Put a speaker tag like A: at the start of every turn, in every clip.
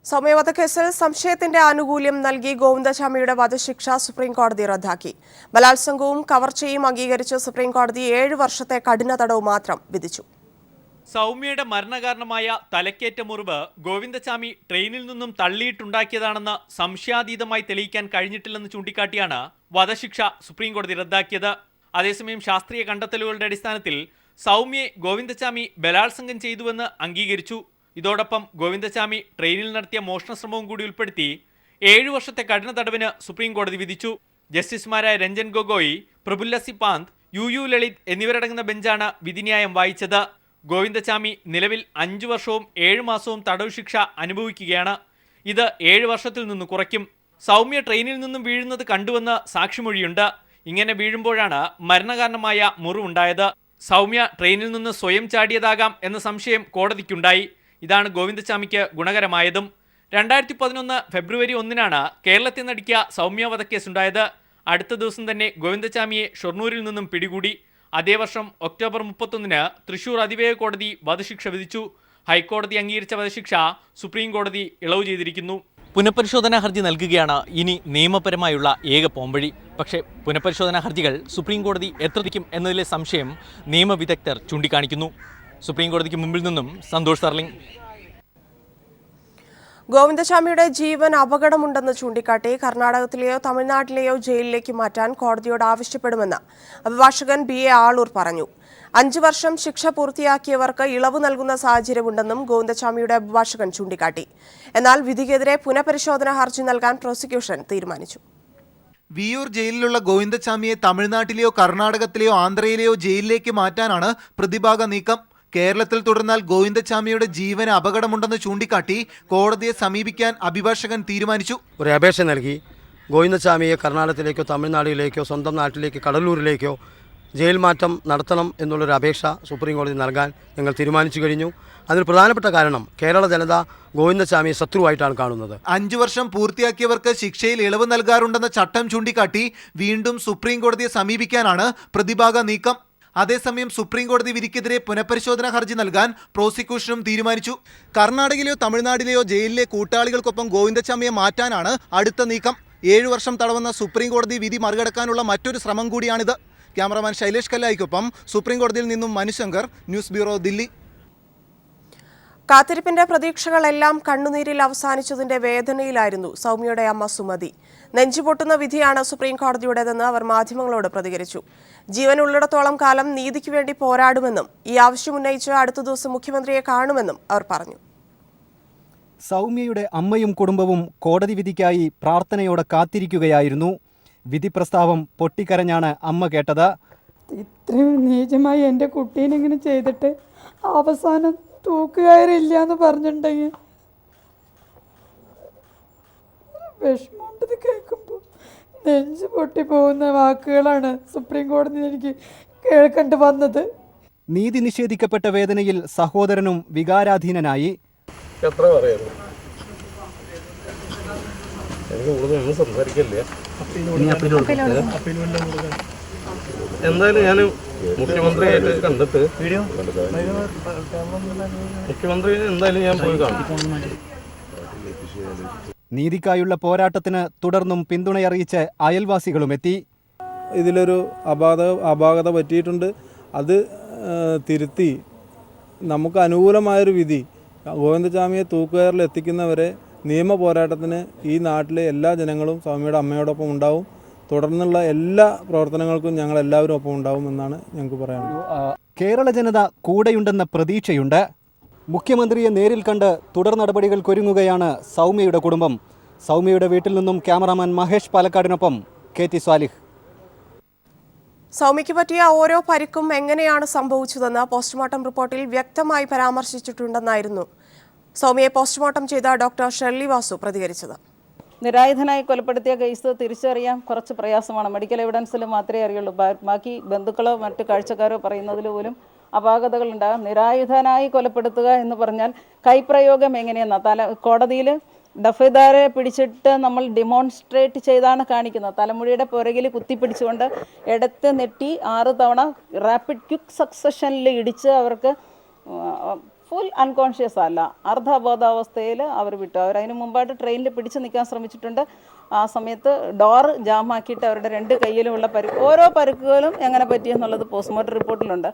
A: സൗമ്യ വധക്കേസിൽ സംശയത്തിന്റെ ആനുകൂല്യം നൽകി ഗോവിന്ദചാമിയുടെ വധശിക്ഷ സുപ്രീംകോടതി റദ്ദാക്കി. ബലാത്സംഗവും കവർച്ചയും അംഗീകരിച്ച് സുപ്രീംകോടതി 7 വർഷത്തെ കഠിന തടവ് മാത്രം വിധിച്ചു.
B: സൗമ്യയുടെ മരണകാരണമായ തലക്കേറ്റ മുറിവ് ഗോവിന്ദചാമി ട്രെയിനിൽ നിന്നും തള്ളിയിട്ടുണ്ടാക്കിയതാണെന്ന് സംശയാതീതമായി തെളിയിക്കാൻ കഴിഞ്ഞിട്ടില്ലെന്ന് ചൂണ്ടിക്കാട്ടിയാണ് വധശിക്ഷ സുപ്രീംകോടതി റദ്ദാക്കിയത്. അതേസമയം ശാസ്ത്രീയ കണ്ടെത്തലുകളുടെ അടിസ്ഥാനത്തിൽ സൗമ്യയെ ഗോവിന്ദചാമി ബലാത്സംഗം ചെയ്തുവെന്ന് അംഗീകരിച്ചു. ഇതോടൊപ്പം ഗോവിന്ദചാമി ട്രെയിനിൽ നടത്തിയ മോഷണശ്രമവും കൂടി ഉൾപ്പെടുത്തി 7 വർഷത്തെ കഠിന തടവിന് സുപ്രീംകോടതി വിധിച്ചു. ജസ്റ്റിസുമാരായ രഞ്ജൻ ഗൊഗോയ്, പ്രഫുല്ല സിപാന്ത്, യു ലളിത് എന്നിവരടങ്ങുന്ന ബെഞ്ചാണ് വിധിന്യായം വായിച്ചത്. ഗോവിന്ദചാമി നിലവിൽ 5 വർഷവും 7 മാസവും തടവ് ശിക്ഷ അനുഭവിക്കുകയാണ്. ഇത് 7 വർഷത്തിൽ നിന്ന് കുറയ്ക്കും. സൗമ്യ ട്രെയിനിൽ നിന്നും വീഴുന്നത് കണ്ടുവെന്ന് സാക്ഷിമൊഴിയുണ്ട്. ഇങ്ങനെ വീഴുമ്പോഴാണ് മരണകാരണമായ മുറിവുണ്ടായത്. സൗമ്യ ട്രെയിനിൽ നിന്ന് സ്വയം ചാടിയതാകാം എന്ന സംശയം കോടതിക്കുണ്ടായി. ഇതാണ് ഗോവിന്ദചാമിക്ക് ഗുണകരമായതും. 2011 ഫെബ്രുവരി 1 കേരളത്തിൽ നടിക്കുക സൗമ്യ വധക്കേസുണ്ടായത്. അടുത്ത ദിവസം തന്നെ ഗോവിന്ദചാമിയെ ഷൊർണൂരിൽ നിന്നും പിടികൂടി. അതേ വർഷം ഒക്ടോബർ 31 തൃശൂർ അതിവേഗ കോടതി വധശിക്ഷ വിധിച്ചു. ഹൈക്കോടതി അംഗീകരിച്ച വധശിക്ഷ സുപ്രീം കോടതി ഇളവ് ചെയ്തിരിക്കുന്നു. പുനഃപരിശോധനാ ഹർജി നൽകുകയാണ് ഇനി നിയമപരമായുള്ള ഏക പോംവഴി. പക്ഷേ പുനഃപരിശോധനാ ഹർജികൾ സുപ്രീം കോടതി എത്രയ്ക്കും എന്നതിലെ സംശയം നിയമവിദഗ്ധർ ചൂണ്ടിക്കാണിക്കുന്നു. സുപ്രീം കോടതിക്ക് മുമ്പിൽ നിന്നും സന്തോഷ് സർലിംഗ്.
A: ഗോവിന്ദചാമിയുടെ ജീവൻ അപകടമുണ്ടെന്ന് ചൂണ്ടിക്കാട്ടി കർണാടകത്തിലെയോ തമിഴ്നാട്ടിലെയോ ജയിലിലേക്ക് മാറ്റാൻ കോടതിയോട് ആവശ്യപ്പെടുമെന്ന് അഭിഭാഷകൻ BA ആളൂർ പറഞ്ഞു. 5 വർഷം ശിക്ഷ പൂർത്തിയാക്കിയവർക്ക് ഇളവ് നൽകുന്ന സാഹചര്യമുണ്ടെന്നും ഗോവിന്ദചാമിയുടെ അഭിഭാഷകൻ ചൂണ്ടിക്കാട്ടി. എന്നാൽ വിധിക്കെതിരെ പുനഃപരിശോധനാ ഹർജി നൽകാൻ പ്രോസിക്യൂഷൻ തീരുമാനിച്ചു.
C: വിയൂർ ജയിലിലുള്ള ഗോവിന്ദചാമിയെ തമിഴ്നാട്ടിലെയോ കർണാടകത്തിലെയോ ആന്ധ്രയിലെയോ ജയിലിലേക്ക് മാറ്റാനാണ് പ്രതിഭാഗ നീക്കം. കേരളത്തിൽ തുടർന്നാൽ ഗോവിന്ദചാമിയുടെ ജീവന് അപകടമുണ്ടെന്ന് ചൂണ്ടിക്കാട്ടി കോടതിയെ സമീപിക്കാൻ അഭിഭാഷകൻ തീരുമാനിച്ചു.
D: ഒരു അപേക്ഷ നൽകി ഗോവിന്ദചാമിയെ കർണാടകത്തിലേക്കോ തമിഴ്നാട്ടിലേക്കോ സ്വന്തം നാട്ടിലേക്ക് കടലൂരിലേക്കോ ജയിൽ മാറ്റം നടത്തണം എന്നുള്ളൊരു അപേക്ഷ സുപ്രീം കോടതി നൽകാൻ ഞങ്ങൾ തീരുമാനിച്ചു കഴിഞ്ഞു. അതിന് പ്രധാനപ്പെട്ട കാരണം കേരള ജനത ഗോവിന്ദചാമിയെ ശത്രുവായിട്ടാണ് കാണുന്നത്.
C: 5 വർഷം പൂർത്തിയാക്കിയവർക്ക് ശിക്ഷയിൽ ഇളവ് നൽകാറുണ്ടെന്ന ചട്ടം ചൂണ്ടിക്കാട്ടി വീണ്ടും സുപ്രീം കോടതിയെ സമീപിക്കാനാണ് പ്രതിഭാഗ നീക്കം. അതേസമയം സുപ്രീം കോടതി വിധിക്കെതിരെ പുനഃപരിശോധനാ ഹർജി നൽകാൻ പ്രോസിക്യൂഷനും തീരുമാനിച്ചു. കർണാടകയിലെയോ തമിഴ്നാട്ടിലെയോ ജയിലിലെ കൂട്ടാളികൾക്കൊപ്പം ഗോവിന്ദചാമിയെ മാറ്റാനാണ് അടുത്ത നീക്കം. 7 വർഷം തടവെന്ന സുപ്രീം കോടതി വിധി മറികടക്കാനുള്ള മറ്റൊരു ശ്രമം കൂടിയാണിത്. ക്യാമറമാൻ ശൈലേഷ് കല്ലായിക്കൊപ്പം സുപ്രീം കോടതിയിൽ നിന്നും മനുശങ്കർ, ന്യൂസ് ബ്യൂറോ, ദില്ലി.
A: കാത്തിരിപ്പിന്റെ പ്രതീക്ഷകളെല്ലാം കണ്ണുനീരിൽ അവസാനിച്ചതിന്റെ വേദനയിലായിരുന്നു സൗമ്യയുടെ അമ്മ സുമതി. നെഞ്ചുപൊട്ടുന്ന വിധിയാണ് സുപ്രീം കോടതിയുടേതെന്ന് അവർ മാധ്യമങ്ങളോട് പ്രതികരിച്ചു. ജീവൻ ഉള്ളിടത്തോളം കാലം നീതിക്ക് വേണ്ടി പോരാടുമെന്നും ഈ ആവശ്യം ഉന്നയിച്ച് അടുത്ത ദിവസം മുഖ്യമന്ത്രിയെ കാണുമെന്നും അവർ പറഞ്ഞു.
E: സൗമ്യയുടെ അമ്മയും കുടുംബവും കോടതി വിധിക്കായി പ്രാർത്ഥനയോടെ കാത്തിരിക്കുകയായിരുന്നു. വിധി പ്രസ്താവം പൊട്ടിക്കരഞ്ഞാണ് അമ്മ കേട്ടത്.
F: ഇത്രയും നീചമായി എൻ്റെ കുട്ടീനെ ഇങ്ങനെ ചെയ്തിട്ട് അവസാനം തൂക്കുകയറില്ല എന്ന് പറഞ്ഞിട്ടുണ്ടെങ്കിൽ വിഷമമുണ്ടത് കേൾക്കുമ്പോൾ. നെഞ്ച് പൊട്ടിപ്പോകുന്ന വാക്കുകളാണ് സുപ്രീം കോടതി എനിക്ക് കേൾക്കേണ്ടി വന്നത്.
E: നീതി നിഷേധിക്കപ്പെട്ട വേദനയിൽ സഹോദരനും വികാരാധീനനായി.
G: എത്ര പറയായിരുന്നു സംസാരിക്കല്ലേ. എന്തായാലും ഞാൻ മുഖ്യമന്ത്രിയായിട്ട് കണ്ടിട്ട് മുഖ്യമന്ത്രി എന്തായാലും ഞാൻ പോയി കാണും.
E: നീതിക്കായുള്ള പോരാട്ടത്തിന് തുടർന്നും പിന്തുണയറിയിച്ച് അയൽവാസികളും എത്തി.
H: ഇതിലൊരു അപാകത പറ്റിയിട്ടുണ്ട്. അത് തിരുത്തി നമുക്ക് അനുകൂലമായൊരു വിധി ഗോവിന്ദചാമിയെ തൂക്കുകയറിൽ എത്തിക്കുന്നവരെ നിയമ പോരാട്ടത്തിന് ഈ നാട്ടിലെ എല്ലാ ജനങ്ങളും സൗമ്യയുടെ അമ്മയോടൊപ്പം ഉണ്ടാവും. തുടർന്നുള്ള എല്ലാ പ്രവർത്തനങ്ങൾക്കും ഞങ്ങൾ എല്ലാവരും ഒപ്പം ഉണ്ടാവുമെന്നാണ് ഞങ്ങൾക്ക് പറയാനുള്ളത്.
E: കേരള ജനത കൂടെയുണ്ടെന്ന പ്രതീക്ഷയുണ്ട്. മുഖ്യമന്ത്രിയെ നേരിൽ കണ്ട് തുടർ നടപടികൾക്കൊരുങ്ങുകയാണ് സൗമ്യയുടെ കുടുംബം. സൗമ്യയുടെ വീട്ടിൽ നിന്നും ക്യാമറാമാൻ മഹേഷ് പാലക്കാടിനൊപ്പം KT സ്വാലിഹ്.
A: സൗമ്യയ്ക്ക് പറ്റിയ ഓരോ പരിക്കും എങ്ങനെയാണ് സംഭവിച്ചതെന്ന് പോസ്റ്റ്മോർട്ടം റിപ്പോർട്ടിൽ വ്യക്തമായി പരാമർശിച്ചിട്ടുണ്ടെന്നായിരുന്നു സൗമ്യയെ പോസ്റ്റ്മോർട്ടം ചെയ്ത ഡോക്ടർ ഷെർലി വാസു പ്രതികരിച്ചത്.
I: നിരായുധനായി കൊലപ്പെടുത്തിയ കേസ് തിരിച്ചറിയാൻ കുറച്ച് പ്രയാസമാണ്. മെഡിക്കൽ എവിഡൻസിൽ മാത്രമേ അറിയുള്ളൂ. ബാക്കി ബന്ധുക്കളോ മറ്റ് കാഴ്ചക്കാരോ പറയുന്നതിൽ പോലും അപാകതകളുണ്ടാകും. നിരായുധനായി കൊലപ്പെടുത്തുക എന്ന് പറഞ്ഞാൽ കൈപ്രയോഗം എങ്ങനെയെന്നാണ് കോടതിയിൽ ഡഫേദാരെ പിടിച്ചിട്ട് നമ്മൾ ഡിമോൺസ്ട്രേറ്റ് ചെയ്താണ് കാണിക്കുന്നത്. തലമുടിയുടെ പുറകിൽ കുത്തിപ്പിടിച്ചുകൊണ്ട് എടുത്ത് നെട്ടി 6 തവണ റാപ്പിഡ് ക്വിക്ക് സക്സഷനിൽ ഇടിച്ച് അവർക്ക് ഫുൾ അൺകോൺഷ്യസ് അല്ല, അർദ്ധബോധാവസ്ഥയിൽ അവർ വിട്ടു. അവരതിന് മുമ്പായിട്ട് ട്രെയിനിൽ പിടിച്ചു നിൽക്കാൻ ശ്രമിച്ചിട്ടുണ്ട്. ആ സമയത്ത് ഡോറ് ജാമാക്കിയിട്ട് അവരുടെ 2 കൈയിലുമുള്ള ഓരോ പരുക്കുകളും എങ്ങനെ പറ്റിയെന്നുള്ളത് പോസ്റ്റ്മോർട്ടം റിപ്പോർട്ടിലുണ്ട്.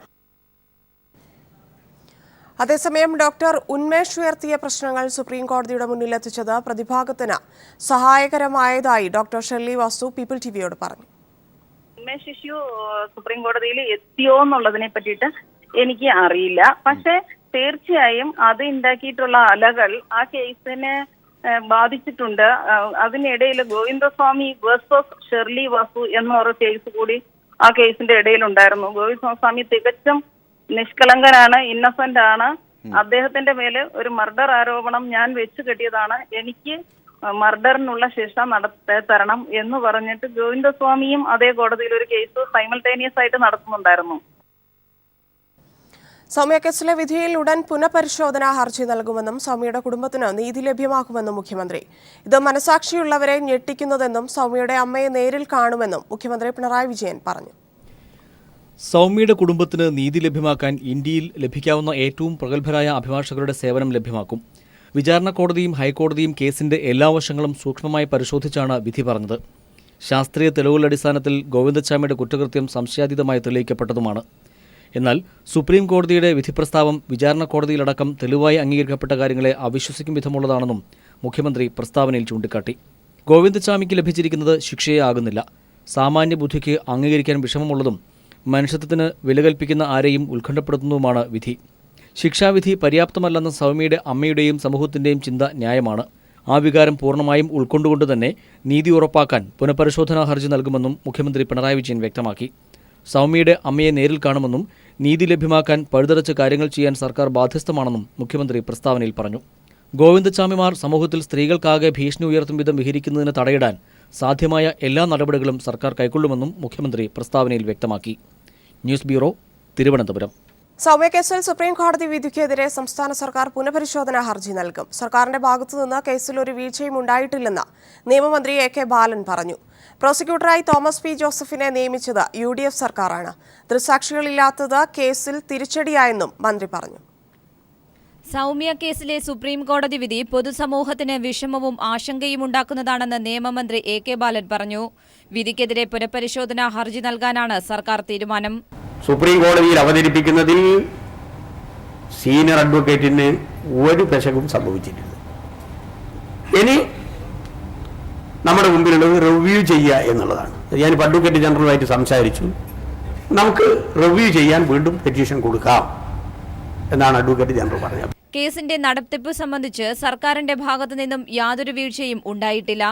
A: അതേസമയം ഡോക്ടർ ഉന്മേഷ് ഉയർത്തിയ പ്രശ്നങ്ങൾ സുപ്രീം കോടതിയുടെ മുന്നിലെത്തിച്ചത് പ്രതിഭാഗത്തിന് സഹായകരമായതായി ഡോക്ടർ ഷെർലി വാസു പീപ്പിൾ ടിവിയോട് പറഞ്ഞു.
J: ഉന്മേഷ് ഇഷ്യൂ സുപ്രീം കോടതിയിൽ എത്തിയോ എന്നുള്ളതിനെ പറ്റിയിട്ട് എനിക്ക് അറിയില്ല. പക്ഷെ തീർച്ചയായും അത് ഉണ്ടാക്കിയിട്ടുള്ള അലകൾ ആ കേസിനെ ബാധിച്ചിട്ടുണ്ട്. അതിനിടയിൽ ഗോവിന്ദസ്വാമി വേഴ്സസ് ഷെർലി വാസു എന്നൊരു കേസ് കൂടി ആ കേസിന്റെ ഇടയിലുണ്ടായിരുന്നു. ഗോവിന്ദസ്വാമി തികച്ചും നിഷ്കളങ്കനാണ്, ഇന്നസെന്റ് ആണ്. അദ്ദേഹത്തിന്റെ മേലെ ഒരു മർഡർ ആരോപണം ഞാൻ വെച്ചു കെട്ടിയതാണ്, എനിക്ക് മർഡറിനുള്ള ശിക്ഷ തരണം എന്ന് പറഞ്ഞിട്ട് ഗോവിന്ദസ്വാമിയും അതേ കോടതിയിൽ ഒരു കേസ് സൈമൾട്ടേനിയസ് ആയിട്ട് നടത്തുന്നുണ്ടായിരുന്നു.
A: സൗമ്യ കേസിലെ വിധിയിൽ ഉടൻ പുനഃപരിശോധനാ ഹർജി നൽകുമെന്നും സൗമ്യയുടെ കുടുംബത്തിന് നീതി ലഭ്യമാക്കുമെന്നും മുഖ്യമന്ത്രി. ഇത് മനസാക്ഷിയുള്ളവരെ ഞെട്ടിക്കുന്നതെന്നും സൗമ്യയുടെ അമ്മയെ നേരിൽ കാണുമെന്നും മുഖ്യമന്ത്രി പിണറായി വിജയൻ പറഞ്ഞു.
K: സൗമ്യയുടെ കുടുംബത്തിന് നീതി ലഭ്യമാക്കാൻ ഇന്ത്യയിൽ ലഭിക്കാവുന്ന ഏറ്റവും പ്രഗത്ഭരായ അഭിഭാഷകരുടെ സേവനം ലഭ്യമാക്കും. വിചാരണ കോടതിയും ഹൈക്കോടതിയും കേസിന്റെ എല്ലാ വശങ്ങളും സൂക്ഷ്മമായി പരിശോധിച്ചാണ് വിധി പറഞ്ഞത്. ശാസ്ത്രീയ തെളിവുകളുടെ അടിസ്ഥാനത്തിൽ ഗോവിന്ദച്ചാമിയുടെ കുറ്റകൃത്യം സംശയാതീതമായി തെളിയിക്കപ്പെട്ടതുമാണ്. എന്നാൽ സുപ്രീം കോടതിയുടെ വിധിപ്രസ്താവം വിചാരണ കോടതിയിലടക്കം തെളിവായി അംഗീകരിക്കപ്പെട്ട കാര്യങ്ങളെ അവിശ്വസിക്കും വിധമുള്ളതാണെന്നും മുഖ്യമന്ത്രി പ്രസ്താവനയിൽ ചൂണ്ടിക്കാട്ടി. ഗോവിന്ദച്ചാമിക്ക് ലഭിച്ചിരിക്കുന്നത് ശിക്ഷയെ ആകുന്നില്ല. സാമാന്യ ബുദ്ധിക്ക് അംഗീകരിക്കാൻ വിഷമമുള്ളതും മനുഷ്യത്വത്തിന് വില കൽപ്പിക്കുന്ന ആരെയും ഉത്കണ്ഠപ്പെടുത്തുന്നതുമാണ് വിധി. ശിക്ഷാവിധി പര്യാപ്തമല്ലെന്ന സൗമ്യയുടെ അമ്മയുടെയും സമൂഹത്തിൻ്റെയും ചിന്ത ന്യായമാണ്. ആ വികാരം പൂർണ്ണമായും ഉൾക്കൊണ്ടുകൊണ്ട് തന്നെ നീതി ഉറപ്പാക്കാൻ പുനഃപരിശോധനാ ഹർജി നൽകുമെന്നും മുഖ്യമന്ത്രി പിണറായി വിജയൻ വ്യക്തമാക്കി. സൗമ്യയുടെ അമ്മയെ നേരിൽ കാണുമെന്നും നീതി ലഭ്യമാക്കാൻ പഴുതടച്ച് കാര്യങ്ങൾ ചെയ്യാൻ സർക്കാർ ബാധ്യസ്ഥമാണെന്നും മുഖ്യമന്ത്രി പ്രസ്താവനയിൽ പറഞ്ഞു. ഗോവിന്ദച്ചാമിമാർ സമൂഹത്തിൽ സ്ത്രീകൾക്കാകെ ഭീഷണി ഉയർത്തും വിധം വിഹരിക്കുന്നതിന് തടയിടാൻ സാധ്യമായ എല്ലാ നടപടികളും സർക്കാർ കൈക്കൊള്ളുമെന്നും മുഖ്യമന്ത്രി പ്രസ്താവനയിൽ വ്യക്തമാക്കി. News bureau, Thiruvananthapuram.
A: സൗമ്യ കേസിൽ സുപ്രീം കോടതി വിധിക്കെതിരെ സംസ്ഥാന സർക്കാർ പുനഃപരിശോധനാ ഹർജി നൽകും. സർക്കാരിന്റെ ഭാഗത്തുനിന്ന് കേസിൽ ഒരു വീഴ്ചയും ഉണ്ടായിട്ടില്ലെന്ന് നിയമമന്ത്രി AK ബാലൻ പറഞ്ഞു. പ്രോസിക്യൂട്ടറായി തോമസ് പി ജോസഫിനെ നിയമിച്ചത് UDF സർക്കാരാണ്. ദൃക്സാക്ഷികളില്ലാത്തത് കേസിൽ തിരിച്ചടിയായെന്നും മന്ത്രി പറഞ്ഞു.
L: സൗമ്യ കേസിലെ സുപ്രീം കോടതി വിധി പൊതുസമൂഹത്തിന് വിഷമവും ആശങ്കയും ഉണ്ടാക്കുന്നതാണെന്ന് നിയമമന്ത്രി AK ബാലൻ പറഞ്ഞു. വിധിക്കെതിരെ പുനഃപരിശോധനാ ഹർജി നൽകാനാണ് സർക്കാർ തീരുമാനം.
M: സുപ്രീം കോടതിയിൽ അവതരിപ്പിക്കുന്നതിൽ സീനിയർ അഡ്വക്കേറ്റിന് ഒരു പെശകും സംഭവിച്ചിട്ടില്ല. ഇനി നമ്മുടെ മുമ്പിലുള്ളത് റിവ്യൂ ചെയ്യുക എന്നുള്ളതാണ്. ഞാനിപ്പോൾ അഡ്വക്കേറ്റ് ജനറലുമായിട്ട് സംസാരിച്ചു. നമുക്ക് റിവ്യൂ ചെയ്യാൻ വീണ്ടും പെറ്റീഷൻ കൊടുക്കാം എന്നാണ് അഡ്വക്കേറ്റ് ജനറൽ പറഞ്ഞത്.
L: കേസിന്റെ നടത്തിപ്പ് സംബന്ധിച്ച് സർക്കാരിന്റെ ഭാഗത്തു നിന്നും യാതൊരു വീഴ്ചയും ഉണ്ടായിട്ടില്ല.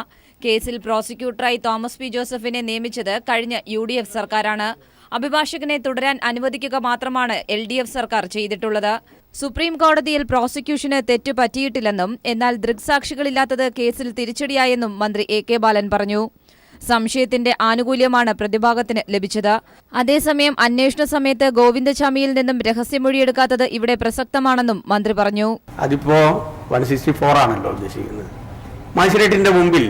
L: കേസിൽ പ്രോസിക്യൂട്ടറായി തോമസ് പി ജോസഫിനെ നിയമിച്ചത് കഴിഞ്ഞ UDF സർക്കാരാണ്. അഭിഭാഷകനെ തുടരാൻ അനുവദിക്കുക മാത്രമാണ് LDF സർക്കാർ ചെയ്തിട്ടുള്ളത്. സുപ്രീം കോടതിയിൽ പ്രോസിക്യൂഷന് തെറ്റു പറ്റിയിട്ടില്ലെന്നും എന്നാൽ ദൃക്സാക്ഷികളില്ലാത്തത് കേസിൽ തിരിച്ചടിയായെന്നും മന്ത്രി AK ബാലൻ പറഞ്ഞു. സംശയത്തിന്റെ ആനുകൂല്യമാണ് പ്രതിഭാഗത്തിന് ലഭിച്ചത്. അതേസമയം അന്വേഷണ സമയത്ത് ഗോവിന്ദച്ചാമിയിൽ നിന്നും രഹസ്യമൊഴിയെടുക്കാത്തത് ഇവിടെ പ്രസക്തമാണെന്നും മന്ത്രി പറഞ്ഞു.
M: അതിപ്പോ 164 ആണല്ലോ ഉദ്ദേശിക്കുന്നത്. മജിസ്ട്രേറ്റിന്റെ മുമ്പിൽ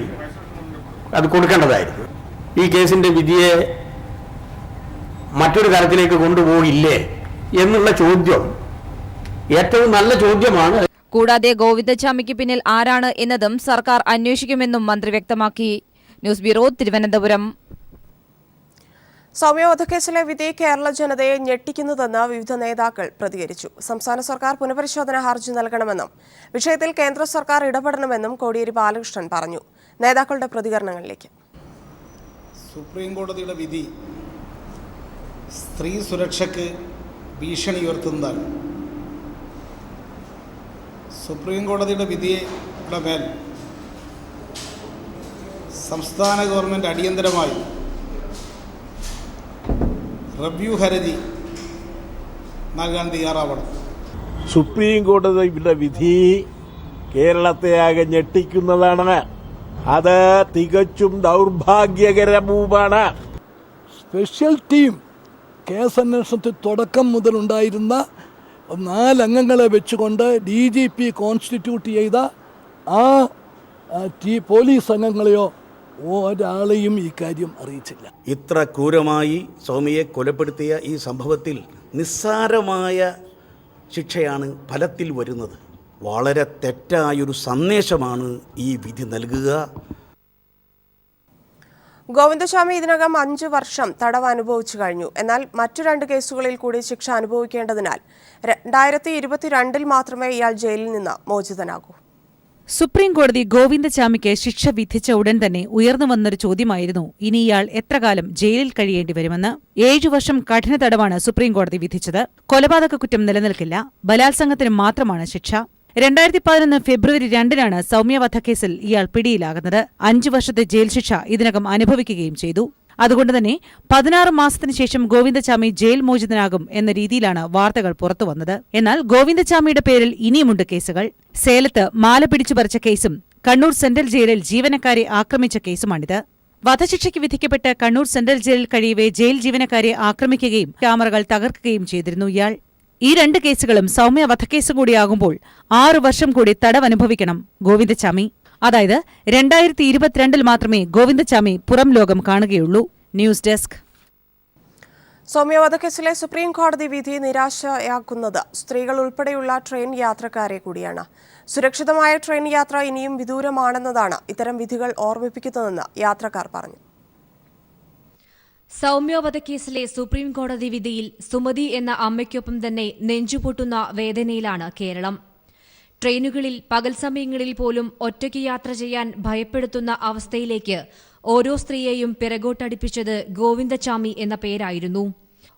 M: അത് കൊടുക്കേണ്ടതായിരുന്നു. ഈ കേസിന്റെ വിധിയെ മറ്റൊരു തലത്തിലേക്ക് കൊണ്ടുപോകില്ലേ എന്നുള്ള ചോദ്യം ഏറ്റവും നല്ല ചോദ്യമാണ്.
L: കൂടാതെ ഗോവിന്ദച്ചാമിക്ക് പിന്നിൽ ആരാണ് എന്നതും സർക്കാർ അന്വേഷിക്കുമെന്നും മന്ത്രി വ്യക്തമാക്കി. News bureau, Thiruvananthapuram.
A: സൗമ്യ വധക്കേസിലെ വിധി കേരള ജനതയെ ഞെട്ടിക്കുന്നതെന്ന് വിവിധ നേതാക്കൾ പ്രതികരിച്ചു. സംസ്ഥാന സർക്കാർ പുനഃപരിശോധനാ ഹർജി നൽകണമെന്നും വിഷയത്തിൽ കേന്ദ്ര സർക്കാർ ഇടപെടണമെന്നും കോടിയേരി ബാലകൃഷ്ണൻ പറഞ്ഞു. നേതാക്കളുടെ പ്രതികരണങ്ങളിലേക്ക്.
N: സുപ്രീം കോടതിയുടെ വിധി സ്ത്രീ സുരക്ഷയ്ക്ക് ഭീഷണി ഉയർത്തുന്നതാണ്. സുപ്രീം കോടതിയുടെ വിധിയുടെ മേൽ സംസ്ഥാന ഗവൺമെൻറ് അടിയന്തരമായി റിവ്യൂ ഹർജി നൽകാൻ തയ്യാറാവണം.
O: സുപ്രീം കോടതിയുടെ വിധി കേരളത്തെ ആകെ ഞെട്ടിക്കുന്നതാണ്. അത് തികച്ചും ദൗർഭാഗ്യകരവുമാണ്.
P: സ്പെഷ്യൽ ടീം കേസന്വേഷണത്തിൽ തുടക്കം മുതലുണ്ടായിരുന്ന 4 അംഗങ്ങളെ വെച്ചുകൊണ്ട് DGP കോൺസ്റ്റിറ്റ്യൂട്ട് ചെയ്ത ആ പോലീസ് അംഗങ്ങളെയോ ഒരാളെയും ഈ കാര്യം അറിയിച്ചില്ല.
Q: ഇത്ര ക്രൂരമായി സൗമ്യയെ കൊലപ്പെടുത്തിയ ഈ സംഭവത്തിൽ നിസ്സാരമായ ശിക്ഷയാണ് ഫലത്തിൽ വരുന്നത്. വളരെ തെറ്റായൊരു സന്ദേശമാണ് ഈ വിധി നൽകുക.
A: ഗോവിന്ദസ്വാമി ഇതിനകം 5 വർഷം തടവ് അനുഭവിച്ചു കഴിഞ്ഞു. എന്നാൽ മറ്റു 2 കേസുകളിൽ കൂടി ശിക്ഷ അനുഭവിക്കേണ്ടതിനാൽ 2022 മാത്രമേ ഇയാൾ ജയിലിൽ നിന്ന് മോചിതനാകൂ.
R: സുപ്രീം കോടതി ഗോവിന്ദചാമിക്ക് ശിക്ഷ വിധിച്ച ഉടൻ തന്നെ ഉയർന്നു വന്നൊരു ചോദ്യമായിരുന്നു ഇനി ഇയാൾ എത്രകാലം ജയിലിൽ കഴിയേണ്ടി വരുമെന്ന്. 7 വർഷം കഠിന തടവാണ് സുപ്രീം കോടതി വിധിച്ചത്. കൊലപാതക കുറ്റം നിലനിൽക്കില്ല, ബലാത്സംഗത്തിന് മാത്രമാണ് ശിക്ഷ. 2011 ഫെബ്രുവരി 2-നാണ് സൗമ്യ വധക്കേസിൽ ഇയാൾ പിടിയിലാകുന്നത്. 5 വർഷത്തെ ജയിൽ ശിക്ഷ ഇതിനകം അനുഭവിക്കുകയും ചെയ്തു. അതുകൊണ്ടുതന്നെ 16 മാസത്തിനു ശേഷം ഗോവിന്ദചാമി ജയിൽ മോചിതനാകും എന്ന രീതിയിലാണ് വാർത്തകൾ പുറത്തുവന്നത്. എന്നാൽ ഗോവിന്ദചാമിയുടെ പേരിൽ ഇനിയുമുണ്ട് കേസുകൾ. സേലത്ത് മാല പിടിച്ചുപറിച്ച കേസും കണ്ണൂർ സെൻട്രൽ ജയിലിൽ ജീവനക്കാരെ ആക്രമിച്ച കേസുമാണിത്. വധശിക്ഷയ്ക്ക് വിധിക്കപ്പെട്ട് കണ്ണൂർ സെൻട്രൽ ജയിലിൽ കഴിയവേ ജയിൽ ജീവനക്കാരെ ആക്രമിക്കുകയും ക്യാമറകൾ തകർക്കുകയും ചെയ്തിരുന്നു ഇയാൾ. ഈ 2 കേസുകളും സൗമ്യ വധക്കേസ് കൂടിയാകുമ്പോൾ 6 വർഷം കൂടി തടവനുഭവിക്കണം ഗോവിന്ദചാമി. അതായത് 2022 മാത്രമേ ഗോവിന്ദചാമി പുറം ലോകം കാണുകയുള്ളൂ. News desk.
A: സൗമ്യ വധക്കേസിലെ സുപ്രീം കോടതി വിധി നിരാശയാക്കുന്നത് സ്ത്രീകൾ ഉൾപ്പെടെയുള്ള ട്രെയിൻ യാത്രക്കാരെ കൂടിയാണ്. സുരക്ഷിതമായ ട്രെയിൻ യാത്ര ഇനിയും വിദൂരമാണെന്നതാണ് ഇത്തരം വിധികൾ ഓർമ്മിപ്പിക്കുന്നതെന്ന് യാത്രക്കാർ പറഞ്ഞു.
L: സൗമ്യ വധക്കേസിലെ സുപ്രീം കോടതി വിധിയിൽ സുമതി എന്ന അമ്മയ്ക്കൊപ്പം തന്നെ നെഞ്ചുപൊട്ടുന്ന വേദനയിലാണ് കേരളം. ട്രെയിനുകളിൽ പകൽ സമയങ്ങളിൽ പോലും ഒറ്റയ്ക്ക് യാത്ര ചെയ്യാൻ ഭയപ്പെടുത്തുന്ന അവസ്ഥയിലേക്ക് ഓരോ സ്ത്രീയെയും പിറകോട്ടടിപ്പിച്ചത് ഗോവിന്ദചാമി എന്ന പേരായിരുന്നു.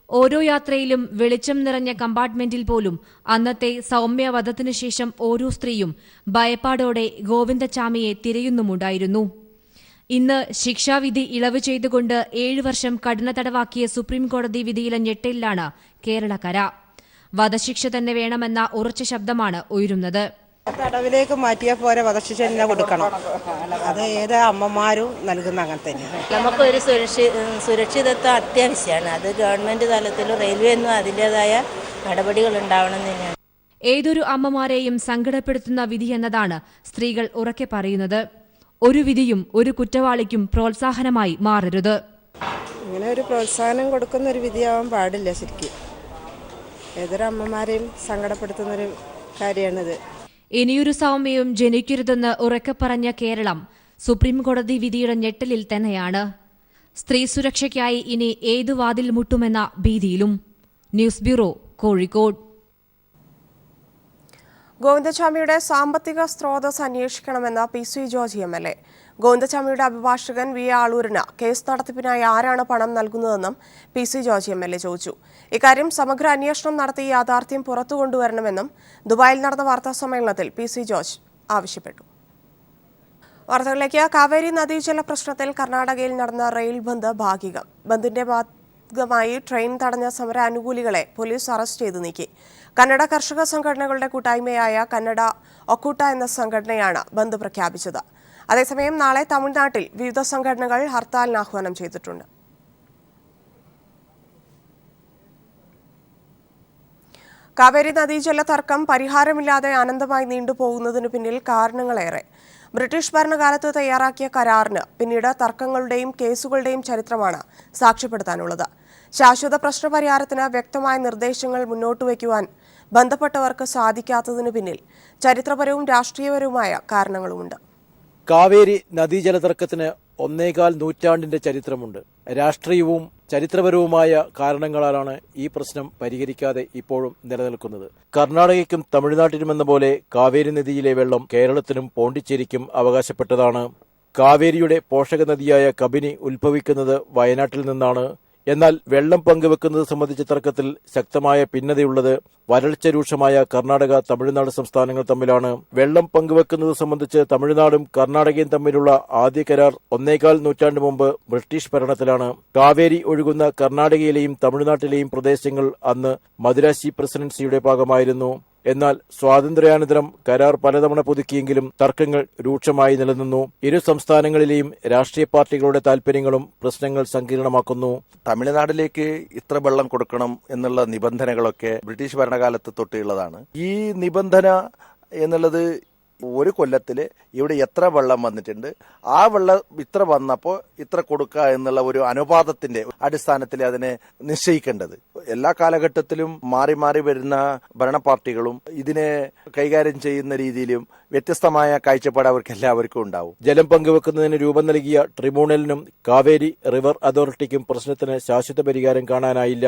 L: ഓരോ യാത്രയിലും വെളിച്ചം നിറഞ്ഞ കമ്പാർട്ട്മെന്റിൽ പോലും അന്നത്തെ സൗമ്യ വധത്തിനു ശേഷം ഓരോ സ്ത്രീയും ഭയപ്പാടോടെ ഗോവിന്ദചാമിയെ തിരയുന്നുമുണ്ടായിരുന്നു. ഇന്ന് ശിക്ഷാവിധി ഇളവ് ചെയ്തുകൊണ്ട് 7 വർഷം കഠിന തടവാക്കിയ സുപ്രീംകോടതി വിധിയിലെ ഞെട്ടലിലാണ് കേരളക്കര. വധശിക്ഷ തന്നെ വേണമെന്ന ഉറച്ച ശബ്ദമാണ് ഉയരുന്നത്.
S: തടവിലേക്ക് മാറ്റിയാൽ പോരെ, വധശിക്ഷ തന്നെ കൊടുക്കണം. അത് ഏത് അമ്മമാരും നൽകുന്ന അങ്ങനെ തന്നെ.
T: നമുക്കൊരു സുരക്ഷിതത്വം അത്യാവശ്യമാണ്. അത് ഗവൺമെന്റ് തലത്തിലും റെയിൽവേ ഒന്നും അതിൻ്റെതായ നടപടികൾ ഉണ്ടാവണം തന്നെയാണ്.
L: ഏതൊരു അമ്മമാരെയും സങ്കടപ്പെടുത്തുന്ന വിധി എന്നതാണ് സ്ത്രീകൾ ഉറക്കെ പറയുന്നത്. ഒരു വിധിയും ഒരു കുറ്റവാളിക്കും പ്രോത്സാഹനമായി മാറരുത്.
S: ഇങ്ങനെ ഒരു പ്രോത്സാഹനം കൊടുക്കുന്ന ഒരു വിധിയാവാൻ പാടില്ല. ശരിക്കും ഏതൊരു അമ്മമാരെയും സങ്കടപ്പെടുത്തുന്നൊരു കാര്യമാണിത്.
L: ഇനിയൊരു സൗമ്യയും ജനിക്കരുതെന്ന് ഉറക്കെ പറഞ്ഞ കേരളം സുപ്രീംകോടതി വിധിയുടെ ഞെട്ടലിൽ തന്നെയാണ്. സ്ത്രീ സുരക്ഷയ്ക്കായി ഇനി ഏതു വാതിൽ മുട്ടുമെന്ന ഭീതിയിലും. News bureau, Kozhikode.
A: ഗോവിന്ദചാമിയുടെ സാമ്പത്തിക സ്രോതസ് അന്വേഷിക്കണമെന്ന PC ജോർജ് MLA. ഗോവിന്ദചാമിയുടെ അഭിഭാഷകൻ VA ആളൂരിന് കേസ് നടത്തിപ്പിനായി ആരാണ് പണം നൽകുന്നതെന്നും PC ജോർജ് MLA ചോദിച്ചു. ഇക്കാര്യം സമഗ്ര അന്വേഷണം നടത്തി യാഥാർത്ഥ്യം പുറത്തുകൊണ്ടുവരണമെന്നും ദുബായിൽ നടന്ന വാർത്താ സമ്മേളനത്തിൽ PC ജോർജ് ആവശ്യപ്പെട്ടു. വാർത്തകളിലേക്ക്. കാവേരി നദീജല പ്രശ്നത്തിൽ കർണാടകയിൽ നടന്ന റെയിൽ ബന്ദ് ഭാഗികം. ബന്ദിന്റെ ഭാഗമായി ട്രെയിൻ തടഞ്ഞ സമര അനുകൂലികളെ പോലീസ് അറസ്റ്റ് ചെയ്തു നീക്കി. കന്നഡ കർഷക സംഘടനകളുടെ കൂട്ടായ്മയായ കന്നഡ ഒക്കൂട്ട എന്ന സംഘടനയാണ് ബന്ദ് പ്രഖ്യാപിച്ചത്. അതേസമയം നാളെ തമിഴ്നാട്ടിൽ വിവിധ സംഘടനകൾ ഹർത്താലിന് ആഹ്വാനം ചെയ്തിട്ടുണ്ട്. കാവേരി നദീജല തർക്കം പരിഹാരമില്ലാതെ അനന്തമായി നീണ്ടുപോകുന്നതിനു പിന്നിൽ കാരണങ്ങളേറെ. ബ്രിട്ടീഷ് ഭരണകാലത്ത് തയ്യാറാക്കിയ കരാറിന് പിന്നീട് തർക്കങ്ങളുടെയും കേസുകളുടെയും ചരിത്രമാണ് സാക്ഷ്യപ്പെടുത്താനുള്ളത്. ശാശ്വത പ്രശ്നപരിഹാരത്തിന് വ്യക്തമായ നിർദ്ദേശങ്ങൾ മുന്നോട്ടുവയ്ക്കുവാൻ ബന്ധപ്പെട്ടവർക്ക് സാധിക്കാത്തതിനു പിന്നിൽ ചരിത്രപരവും രാഷ്ട്രീയപരവുമായ കാരണങ്ങളുമുണ്ട്.
U: കാവേരി നദീജല തർക്കത്തിന് 1.25 നൂറ്റാണ്ടിന്റെ ചരിത്രമുണ്ട്. രാഷ്ട്രീയവും ചരിത്രപരവുമായ കാരണങ്ങളാലാണ് ഈ പ്രശ്നം പരിഹരിക്കാതെ ഇപ്പോഴും നിലനിൽക്കുന്നത്. കർണാടകയ്ക്കും തമിഴ്നാട്ടിനുമെന്ന പോലെ കാവേരി നദിയിലെ വെള്ളം കേരളത്തിനും പോണ്ടിച്ചേരിക്കും അവകാശപ്പെട്ടതാണ്. കാവേരിയുടെ പോഷക നദിയായ കബിനി ഉത്ഭവിക്കുന്നത് വയനാട്ടിൽ നിന്നാണ്. എന്നാൽ വെള്ളം പങ്കുവെക്കുന്നത് സംബന്ധിച്ച തർക്കത്തിൽ ശക്തമായ ഭിന്നതയുള്ളത് വരൾച്ച രൂക്ഷമായ കർണാടക, തമിഴ്നാട് സംസ്ഥാനങ്ങൾ തമ്മിലാണ്. വെള്ളം പങ്കുവെക്കുന്നത് സംബന്ധിച്ച് തമിഴ്നാടും കർണാടകയും തമ്മിലുള്ള ആദ്യ കരാർ 1.25 നൂറ്റാണ്ട് മുമ്പ് ബ്രിട്ടീഷ് ഭരണത്തിലാണ്. കാവേരി ഒഴുകുന്ന കർണാടകയിലെയും തമിഴ്നാട്ടിലെയും പ്രദേശങ്ങൾ അന്ന് മദുരാശി പ്രസിഡൻസിയുടെ ഭാഗമായിരുന്നു. എന്നാൽ സ്വാതന്ത്ര്യാനന്തരം കരാർ പലതവണ പുതുക്കിയെങ്കിലും തർക്കങ്ങൾ രൂക്ഷമായി നിലനിന്നു. ഇരു സംസ്ഥാനങ്ങളിലെയും രാഷ്ട്രീയ പാർട്ടികളുടെ താൽപര്യങ്ങളും പ്രശ്നങ്ങൾ സങ്കീർണമാക്കുന്നു.
V: തമിഴ്നാട്ടിലേക്ക് ഇത്ര വെള്ളം കൊടുക്കണം എന്നുള്ള നിബന്ധനകളൊക്കെ ബ്രിട്ടീഷ് ഭരണകാലത്ത് തൊട്ടുള്ളതാണ്. ഈ നിബന്ധന എന്നുള്ളത് ഒരു കൊല്ലത്തിൽ ഇവിടെ എത്ര വെള്ളം വന്നിട്ടുണ്ട്, ആ വെള്ളം ഇത്ര വന്നപ്പോൾ ഇത്ര കൊടുക്കുക എന്നുള്ള ഒരു അനുപാതത്തിന്റെ അടിസ്ഥാനത്തിൽ അതിനെ നിശ്ചയിക്കേണ്ടത്. എല്ലാ കാലഘട്ടത്തിലും മാറി മാറി വരുന്ന ഭരണ പാർട്ടികളും ഇതിനെ കൈകാര്യം ചെയ്യുന്ന രീതിയിലും വ്യത്യസ്തമായ കാഴ്ചപ്പാട് അവർക്ക് എല്ലാവർക്കും ഉണ്ടാവും.
U: ജലം പങ്കുവെക്കുന്നതിന് രൂപം നൽകിയ ട്രിബ്യൂണലിനും കാവേരി റിവർ അതോറിറ്റിക്കും പ്രശ്നത്തിന് ശാശ്വത പരിഹാരം കാണാനായില്ല.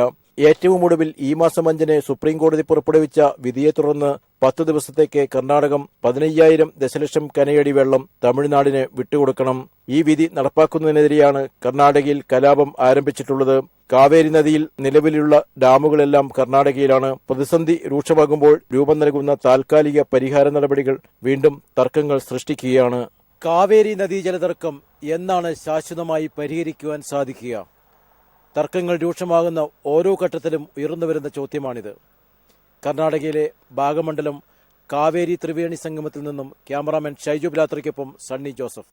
U: ഏറ്റവും ഒടുവിൽ ഈ മാസം 5-ന് സുപ്രീം കോടതി പുറപ്പെടുവിച്ച വിധിയെ തുടർന്ന് 10 ദിവസത്തേക്ക് കർണാടകം 15,000 ദശലക്ഷം കനയടി വെള്ളം തമിഴ്നാടിന് വിട്ടുകൊടുക്കണം. ഈ വിധി നടപ്പാക്കുന്നതിനെതിരെയാണ് കർണാടകയിൽ കലാപം ആരംഭിച്ചിട്ടുള്ളത്. കാവേരി നദിയിൽ നിലവിലുള്ള ഡാമുകളെല്ലാം കർണാടകയിലാണ്. പ്രതിസന്ധി രൂക്ഷമാകുമ്പോൾ രൂപം നൽകുന്ന താൽക്കാലിക പരിഹാര നടപടികൾ വീണ്ടും തർക്കങ്ങൾ സൃഷ്ടിക്കുകയാണ്. കാവേരി നദീജല തർക്കം എന്നാണ് ശാശ്വതമായി പരിഹരിക്കുവാൻ സാധിക്കുക? തർക്കങ്ങൾ രൂക്ഷമാകുന്ന ഓരോ ഘട്ടത്തിലും ഉയർന്നുവരുന്ന ചോദ്യമാണിത്. കർണാടകയിലെ ഭാഗമണ്ഡലം കാവേരി ത്രിവേണി സംഗമത്തിൽ നിന്നും ക്യാമറാമാൻ ഷൈജു ബിലാത്രയ്ക്കൊപ്പം സണ്ണി ജോസഫ്.